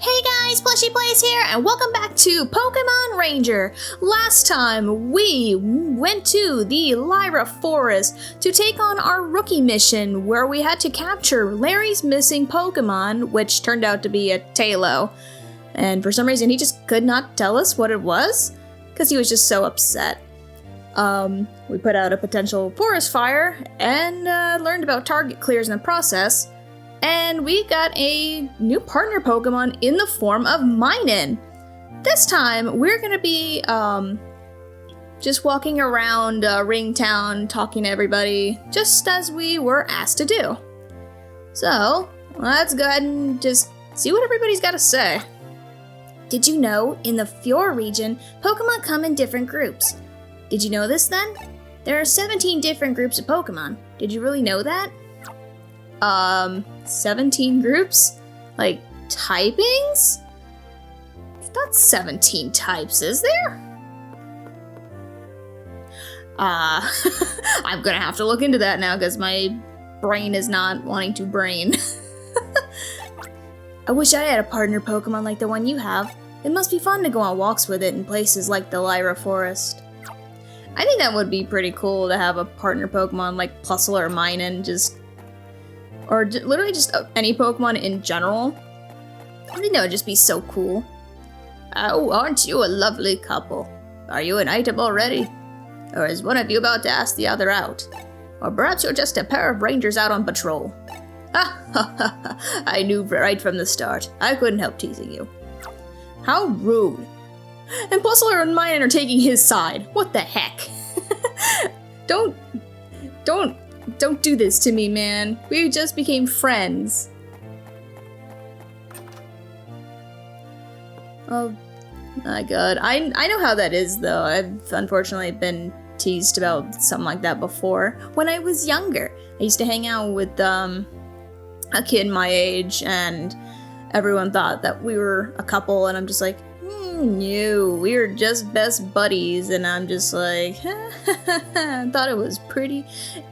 Hey guys, Plushy-Plays here, and welcome back to Pokemon Ranger. Last time, we went to the Lyra Forest to take on our rookie mission, where we had to capture Larry's missing Pokemon, which turned out to be a Tailo. And for some reason, he just could not tell us what it was, because he was just so upset. We put out a potential forest fire, and learned about target clears in the process. And we got a new partner Pokemon in the form of Minun. This time, we're gonna be, just walking around Ringtown, talking to everybody, just as we were asked to do. So, let's go ahead and just see what everybody's got to say. Did you know, in the Fjord region, Pokemon come in different groups? Did you know this then? There are 17 different groups of Pokemon. Did you really know that? 17 groups? Like, typings? There's not 17 types, is there? I'm gonna have to look into that now, because my brain is not wanting to brain. I wish I had a partner Pokemon like the one you have. It must be fun to go on walks with it in places like the Lyra Forest. I think that would be pretty cool to have a partner Pokemon like Plusle or Minun, or literally just any Pokemon in general. I think that would just be so cool. Oh, aren't you a lovely couple? Are you an item already? Or is one of you about to ask the other out? Or perhaps you're just a pair of rangers out on patrol. Ha ha ha! I knew right from the start. I couldn't help teasing you. How rude. And Plusle and Minun are taking his side. What the heck? Don't do this to me, man. We just became friends. Oh my god. I know how that is, though. I've unfortunately been teased about something like that before. When I was younger, I used to hang out with a kid my age, and everyone thought that we were a couple, and I'm just like, no, we were just best buddies, and I'm just like, I thought it was pretty.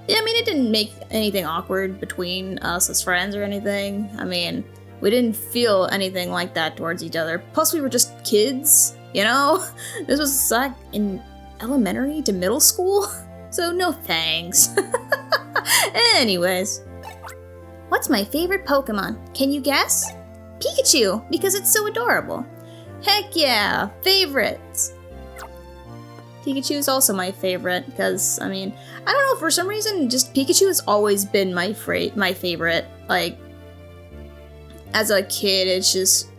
I mean, it didn't make anything awkward between us as friends or anything. I mean, we didn't feel anything like that towards each other. Plus, we were just kids, you know? This was like in elementary to middle school, so no thanks. Anyways. What's my favorite Pokemon? Can you guess? Pikachu, because it's so adorable. Heck yeah, favorites! Pikachu is also my favorite, because, I mean, I don't know, for some reason, just Pikachu has always been my favorite. Like, as a kid, it's just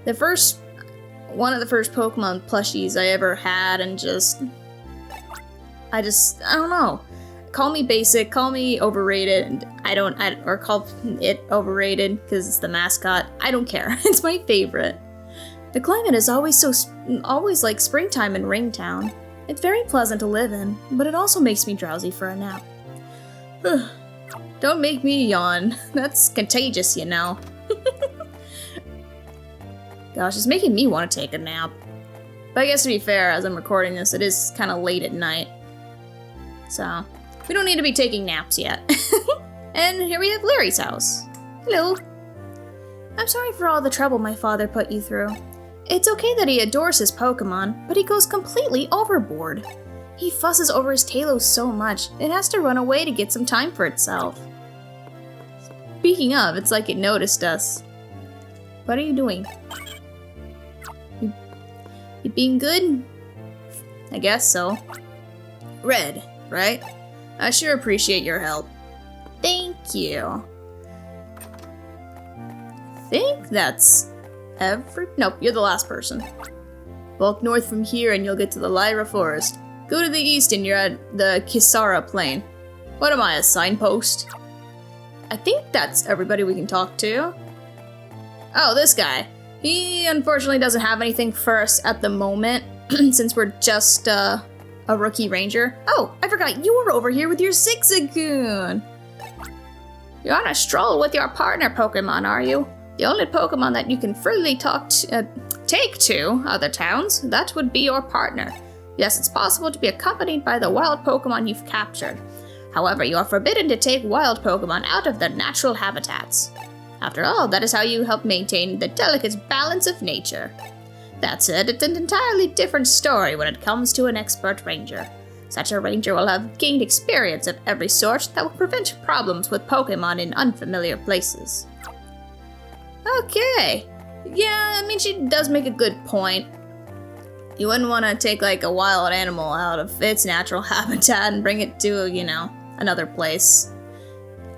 one of the first Pokemon plushies I ever had, and I don't know. Call me basic, call me overrated, and or call it overrated, because it's the mascot. I don't care, it's my favorite. The climate is always like springtime in Ringtown. It's very pleasant to live in, but it also makes me drowsy for a nap. Don't make me yawn. That's contagious, you know. Gosh, it's making me want to take a nap. But I guess to be fair, as I'm recording this, it is kind of late at night. So, we don't need to be taking naps yet. And here we have Larry's house. Hello. I'm sorry for all the trouble my father put you through. It's okay that he adores his Pokemon, but he goes completely overboard. He fusses over his Tailo so much, it has to run away to get some time for itself. Speaking of, it's like it noticed us. What are you doing? You being good? I guess so. Red, right? I sure appreciate your help. Thank you. I think that's nope, you're the last person. Walk north from here and you'll get to the Lyra Forest. Go to the east and you're at the Kisara Plain. What am I, a signpost? I think that's everybody we can talk to. Oh, this guy. He unfortunately doesn't have anything for us at the moment, since we're just a rookie ranger. Oh, I forgot, you were over here with your Zigzagoon. You're on a stroll with your partner Pokemon, are you? The only Pokemon that you can freely take to other towns, that would be your partner. Yes, it's possible to be accompanied by the wild Pokemon you've captured. However, you are forbidden to take wild Pokemon out of their natural habitats. After all, that is how you help maintain the delicate balance of nature. That said, it's an entirely different story when it comes to an expert ranger. Such a ranger will have gained experience of every sort that will prevent problems with Pokemon in unfamiliar places. Okay. Yeah, I mean, she does make a good point. You wouldn't want to take, like, a wild animal out of its natural habitat and bring it to, you know, another place.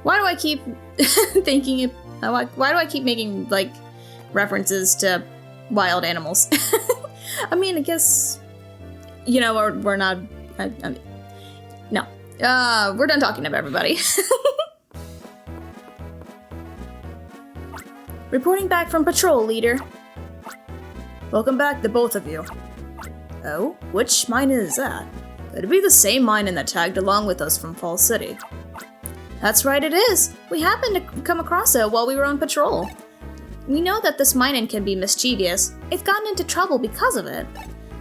Why do I keep thinking it? Why do I keep making, like, references to wild animals? I mean, I guess, you know, we're not... no. We're done talking to everybody. Reporting back from patrol, leader. Welcome back, the both of you. Oh, which mine is that? It'd be the same mine that tagged along with us from Fall City. That's right, it is. We happened to come across it while we were on patrol. We know that this Minun can be mischievous. It's gotten into trouble because of it.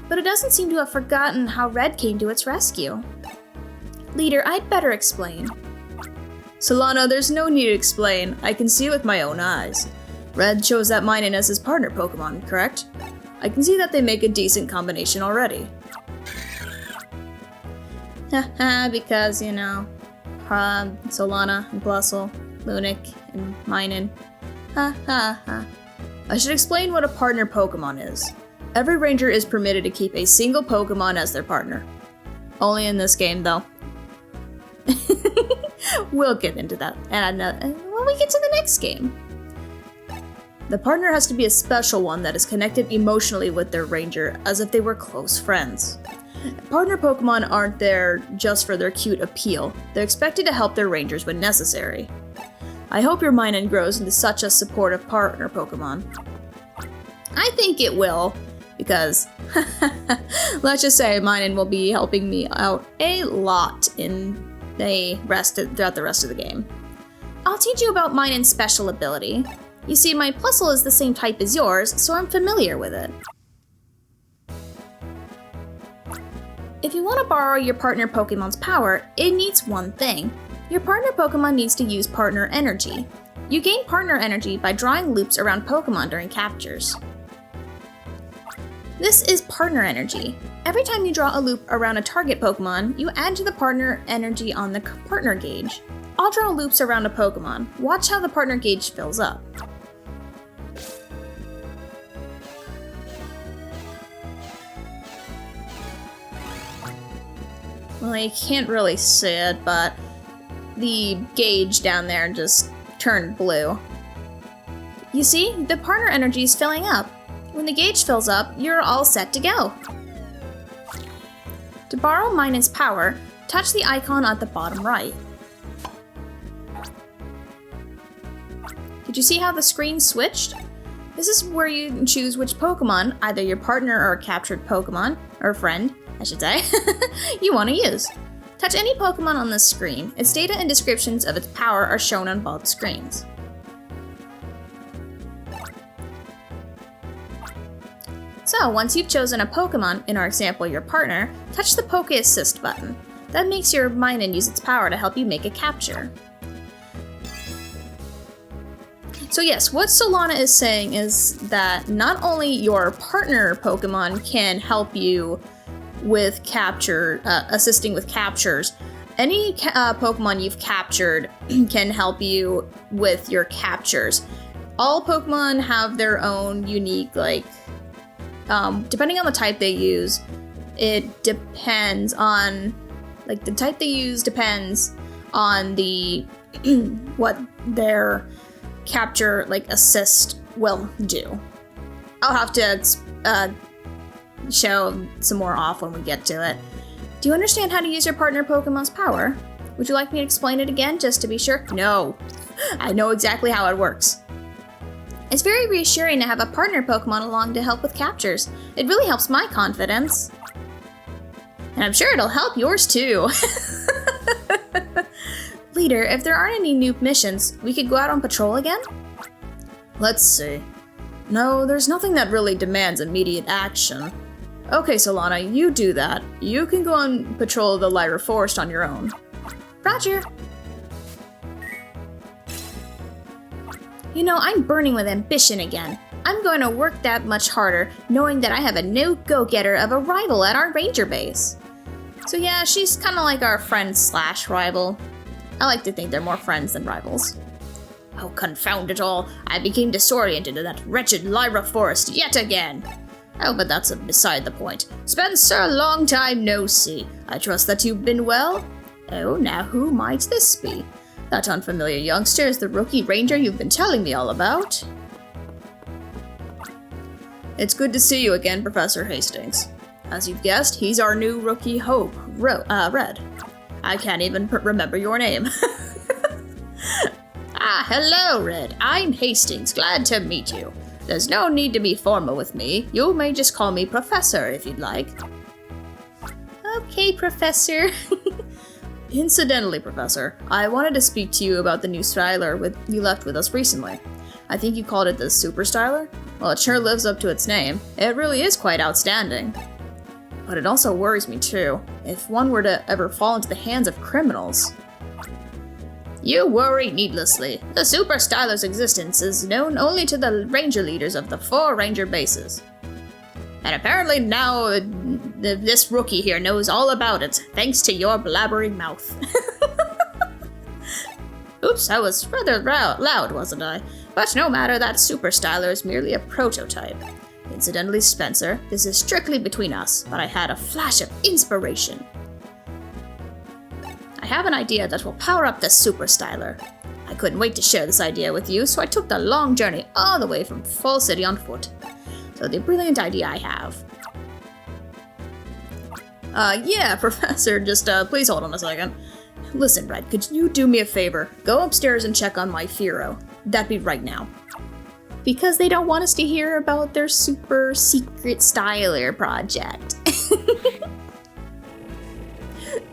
But it doesn't seem to have forgotten how Red came to its rescue. Leader, I'd better explain. Solana, there's no need to explain. I can see it with my own eyes. Red chose that Minun as his partner Pokemon, correct? I can see that they make a decent combination already. Haha, because, you know, Solana and Blustle, Lunik and Minun. Ha ha ha. I should explain what a partner Pokemon is. Every ranger is permitted to keep a single Pokemon as their partner. Only in this game, though. We'll get into that when we get to the next game. The partner has to be a special one that is connected emotionally with their ranger, as if they were close friends. Partner Pokemon aren't there just for their cute appeal. They're expected to help their rangers when necessary. I hope your Minun grows into such a supportive partner Pokemon. I think it will, because let's just say Minun will be helping me out a lot throughout the rest of the game. I'll teach you about Minun's special ability. You see, my Plusle is the same type as yours, so I'm familiar with it. If you want to borrow your partner Pokemon's power, it needs one thing. Your partner Pokemon needs to use partner energy. You gain partner energy by drawing loops around Pokemon during captures. This is partner energy. Every time you draw a loop around a target Pokemon, you add to the partner energy on the partner gauge. I'll draw loops around a Pokemon. Watch how the partner gauge fills up. Well, you can't really see it, but the gauge down there just turned blue. You see, the partner energy is filling up. When the gauge fills up, you're all set to go. To borrow Minun's power, touch the icon at the bottom right. Did you see how the screen switched? This is where you choose which Pokemon, either your partner or a captured Pokemon, or friend, I should say, you want to use. Touch any Pokemon on this screen. Its data and descriptions of its power are shown on both screens. So, once you've chosen a Pokemon, in our example your partner, touch the Poke Assist button. That makes your Minun use its power to help you make a capture. So yes, what Solana is saying is that not only your partner Pokemon can help you with assisting with captures, any Pokemon you've captured can help you with your captures. All Pokemon have their own unique, depending on the type they use, it depends on, the type they use depends on the, what their capture, assist will do. I'll have to, show some more off when we get to it. Do you understand how to use your partner Pokemon's power? Would you like me to explain it again, just to be sure? No. I know exactly how it works. It's very reassuring to have a partner Pokemon along to help with captures. It really helps my confidence. And I'm sure it'll help yours too. Leader, if there aren't any new missions, we could go out on patrol again? Let's see. No, there's nothing that really demands immediate action. Okay, Solana, you do that. You can go on patrol the Lyra Forest on your own. Roger. You know, I'm burning with ambition again. I'm going to work that much harder, knowing that I have a new go-getter of a rival at our ranger base. So yeah, she's kind of like our friend/rival. I like to think they're more friends than rivals. Oh, confound it all. I became disoriented in that wretched Lyra forest yet again. Oh, but that's beside the point. Spencer, long time no see. I trust that you've been well? Oh, now who might this be? That unfamiliar youngster is the rookie ranger you've been telling me all about. It's good to see you again, Professor Hastings. As you've guessed, he's our new rookie hope, Red. I can't even remember your name. Hello, Red. I'm Hastings. Glad to meet you. There's no need to be formal with me. You may just call me Professor if you'd like. Okay, Professor. Incidentally, Professor, I wanted to speak to you about the new styler you left with us recently. I think you called it the Super Styler? Well, it sure lives up to its name. It really is quite outstanding. But it also worries me too, if one were to ever fall into the hands of criminals. You worry needlessly. The Super Styler's existence is known only to the ranger leaders of the 4 ranger bases. And apparently now this rookie here knows all about it, thanks to your blabbering mouth. Oops, I was rather loud, wasn't I? But no matter, that Super Styler is merely a prototype. Incidentally, Spencer, this is strictly between us, but I had a flash of inspiration. I have an idea that will power up the Super Styler. I couldn't wait to share this idea with you, so I took the long journey all the way from Fall City on foot. So the brilliant idea I have. Yeah, Professor, just please hold on a second. Listen, Red, could you do me a favor? Go upstairs and check on my Firo. That'd be right now. Because they don't want us to hear about their super secret styler project.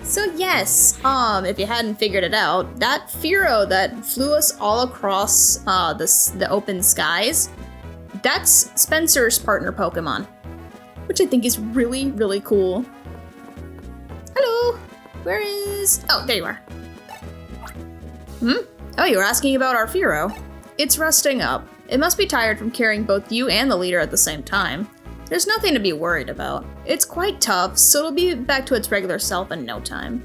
So yes, if you hadn't figured it out, that Firo that flew us all across the open skies, that's Spencer's partner Pokemon, which I think is really, really cool. Hello, where is... Oh, there you are. Oh, you were asking about our Firo. It's resting up. It must be tired from carrying both you and the leader at the same time. There's nothing to be worried about. It's quite tough, so it'll be back to its regular self in no time.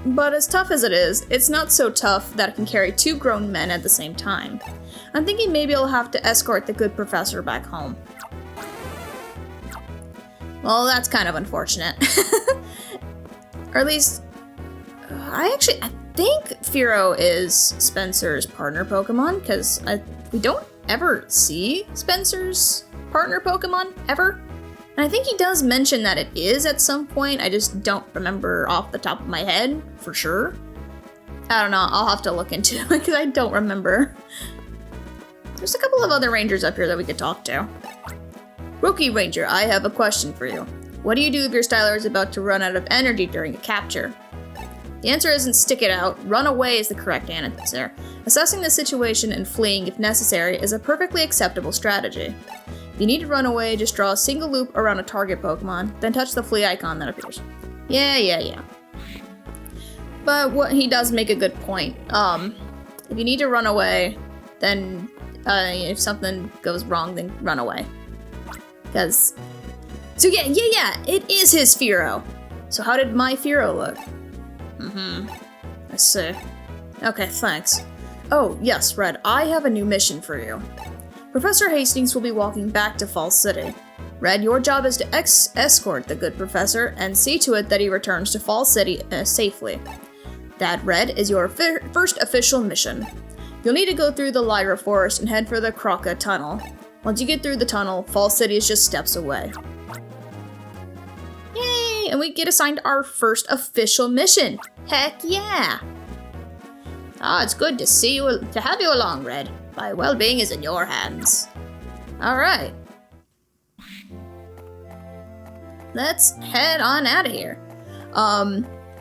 But as tough as it is, it's not so tough that it can carry 2 grown men at the same time. I'm thinking maybe I'll have to escort the good professor back home. Well, that's kind of unfortunate. Or at least... I think Firo is Spencer's partner Pokemon, because we don't ever see Spencer's partner Pokemon, ever. And I think he does mention that it is at some point, I just don't remember off the top of my head, for sure. I don't know, I'll have to look into it, because I don't remember. There's a couple of other rangers up here that we could talk to. Rookie Ranger, I have a question for you. What do you do if your styler is about to run out of energy during a capture? The answer isn't stick it out, run away is the correct answer. Assessing the situation and fleeing if necessary is a perfectly acceptable strategy. If you need to run away, just draw a single loop around a target Pokemon, then touch the flee icon that appears. Yeah. But he does make a good point. If you need to run away, then if something goes wrong, then run away. So yeah, it is his Firo. So how did my Firo look? I see. Okay, thanks. Oh, yes, Red, I have a new mission for you. Professor Hastings will be walking back to Fall City. Red, your job is to escort the good professor and see to it that he returns to Fall City safely. That, Red, is your first official mission. You'll need to go through the Lyra Forest and head for the Croca Tunnel. Once you get through the tunnel, Fall City is just steps away. Yay! And we get assigned our first official mission. Heck yeah! It's good to have you along, Red. My well-being is in your hands. Alright. Let's head on out of here.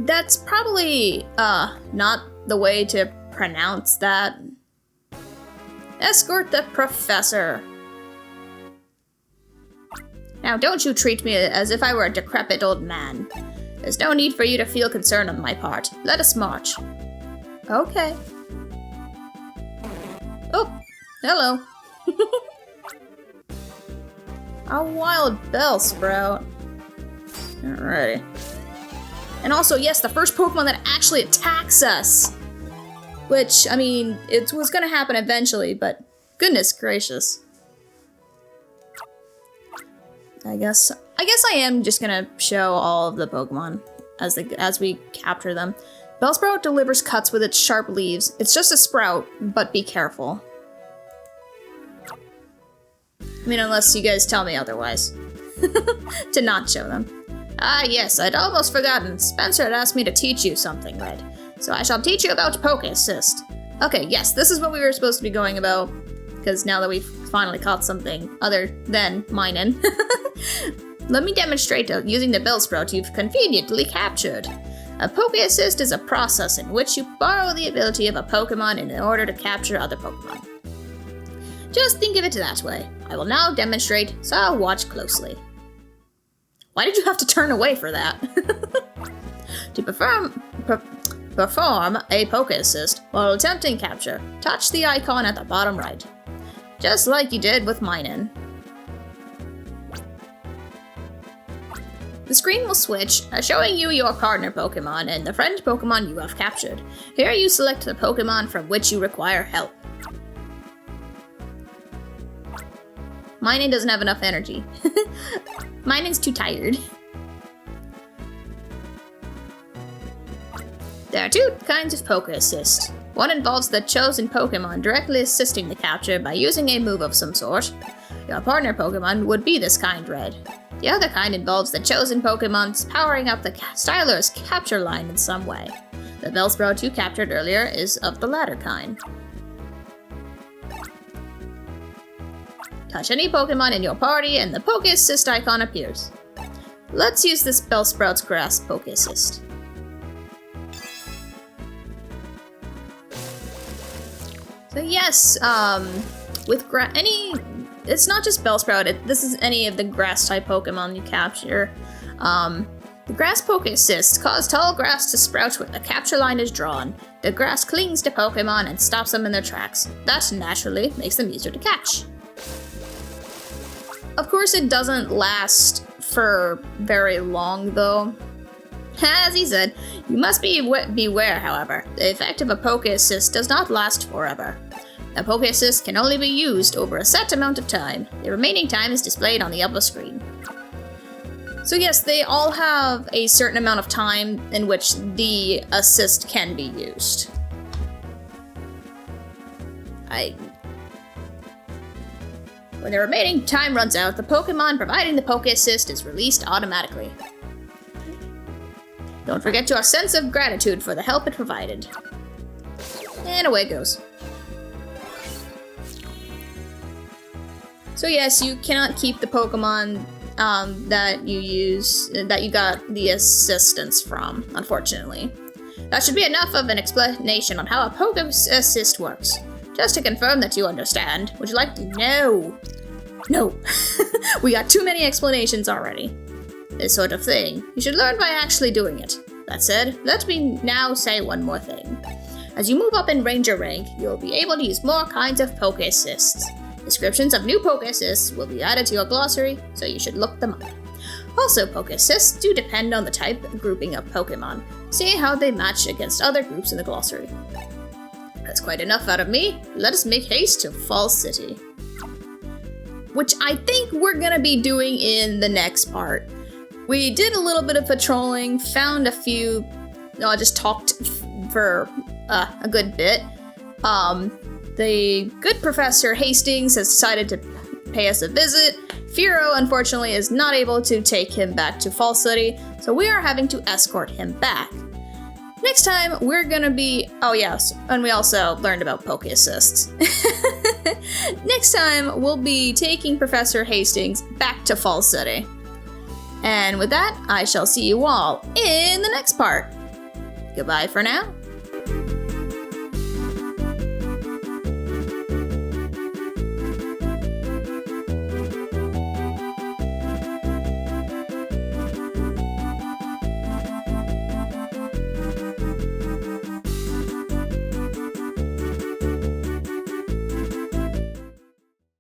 That's probably, not the way to pronounce that. Escort the professor. Now, don't you treat me as if I were a decrepit old man. There's no need for you to feel concern on my part. Let us march. Okay. Oh, Hello. A wild Bellsprout. Alrighty. And also, yes, the first Pokemon that actually attacks us. Which, I mean, it was gonna happen eventually, but goodness gracious. I guess I am just gonna show all of the Pokemon as we capture them. Bellsprout delivers cuts with its sharp leaves. It's just a sprout, but be careful. I mean, unless you guys tell me otherwise. To not show them. Ah, yes, I'd almost forgotten. Spencer had asked me to teach you something, Red. So I shall teach you about Poke Assist. Okay, yes, this is what we were supposed to be going about. Because now that we've finally caught something other than Minun. Let me demonstrate using the Bellsprout you've conveniently captured. A Poke Assist is a process in which you borrow the ability of a Pokemon in order to capture other Pokemon. Just think of it that way. I will now demonstrate, so watch closely. Why did you have to turn away for that? To perform a Poke Assist while attempting capture, touch the icon at the bottom right. Just like you did with Minun. The screen will switch, showing you your partner Pokemon and the friend Pokemon you have captured. Here you select the Pokemon from which you require help. Minun doesn't have enough energy. Minun's too tired. There are two kinds of Poke Assist. One involves the chosen Pokemon directly assisting the capture by using a move of some sort. Your partner Pokemon would be this kind, Red. The other kind involves the chosen Pokemon's powering up the Styler's capture line in some way. The Bellsprout you captured earlier is of the latter kind. Touch any Pokemon in your party and the Poke Assist icon appears. Let's use this Bellsprout's Grass Poke Assist. So yes, with it's not just Bellsprout, this is any of the Grass-type Pokemon you capture. The Grass Poke Assist cause tall grass to sprout when the capture line is drawn. The grass clings to Pokemon and stops them in their tracks. That naturally makes them easier to catch. Of course, it doesn't last for very long, though. As he said, you must beware, however. The effect of a Poke Assist does not last forever. A Poke Assist can only be used over a set amount of time. The remaining time is displayed on the upper screen. So yes, they all have a certain amount of time in which the assist can be used. When the remaining time runs out, the Pokemon providing the Poke Assist is released automatically. Don't forget your sense of gratitude for the help it provided. And away it goes. So yes, you cannot keep the Pokemon that you got the assistance from, unfortunately. That should be enough of an explanation on how a Poke Assist works. Just to confirm that you understand, would you like to know? No. We got too many explanations already. This sort of thing, you should learn by actually doing it. That said, let me now say one more thing. As you move up in Ranger rank, you'll be able to use more kinds of Poke Assists. Descriptions of new Poke Assists will be added to your glossary, so you should look them up. Also, Poke Assists do depend on the type and grouping of Pokemon. See how they match against other groups in the glossary. That's quite enough out of me. Let us make haste to Falls City. Which I think we're gonna be doing in the next part. We did a little bit of patrolling, found a few, just talked for a good bit. The good Professor Hastings has decided to pay us a visit. Firo, unfortunately, is not able to take him back to Falls City, so we are having to escort him back. Next time, we're gonna be... Oh, yes, and we also learned about Poke Assists. Next time, we'll be taking Professor Hastings back to Falls City. And with that, I shall see you all in the next part. Goodbye for now.